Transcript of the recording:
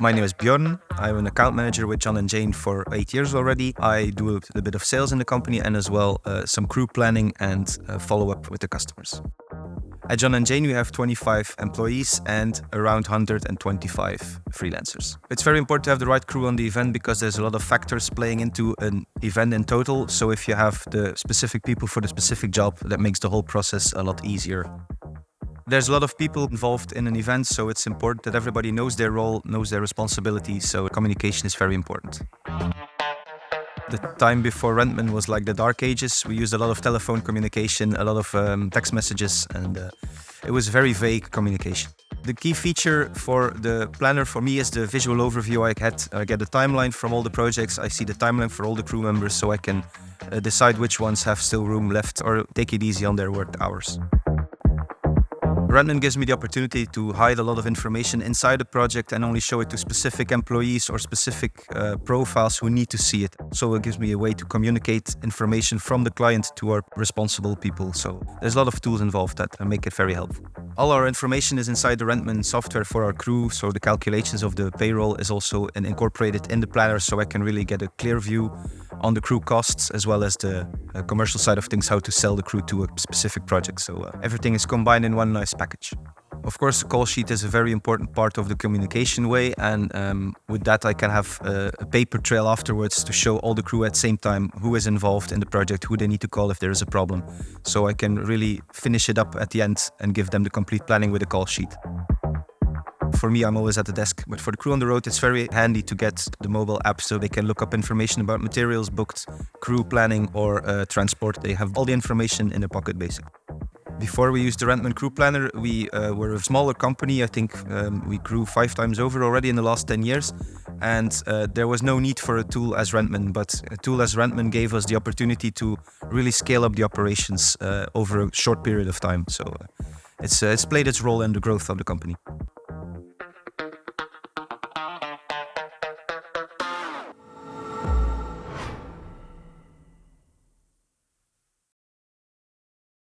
My name is Bjorn. I'm an account manager with John&Jane for 8 years already. I do a bit of sales in the company and as well some crew planning and follow-up with the customers. At John&Jane, we have 25 employees and around 125 freelancers. It's very important to have the right crew on the event because there's a lot of factors playing into an event in total. So if you have the specific people for the specific job, that makes the whole process a lot easier. There's a lot of people involved in an event, so it's important that everybody knows their role, knows their responsibility, so communication is very important. The time before Rentman was like the dark ages. We used a lot of telephone communication, a lot of text messages, and it was very vague communication. The key feature for the planner for me is the visual overview I get. I get a timeline from all the projects. I see the timeline for all the crew members, so I can decide which ones have still room left or take it easy on their work hours. Rentman gives me the opportunity to hide a lot of information inside the project and only show it to specific employees or specific profiles who need to see it. So it gives me a way to communicate information from the client to our responsible people. So there's a lot of tools involved that make it very helpful. All our information is inside the Rentman software for our crew, so the calculations of the payroll is also incorporated in the planner, so I can really get a clear view on the crew costs as well as the commercial side of things, how to sell the crew to a specific project. So everything is combined in one nice package. Of course, the call sheet is a very important part of the communication way, and with that I can have a paper trail afterwards to show all the crew at the same time who is involved in the project, who they need to call if there is a problem. So I can really finish it up at the end and give them the complete planning with a call sheet. For me, I'm always at the desk, but for the crew on the road, it's very handy to get the mobile app so they can look up information about materials booked, crew planning or transport. They have all the information in their pocket, basically. Before we used the Rentman Crew Planner, we were a smaller company. I think we grew 5 times over already in the last 10 years. And there was no need for a tool as Rentman, but a tool as Rentman gave us the opportunity to really scale up the operations over a short period of time. So it's played its role in the growth of the company.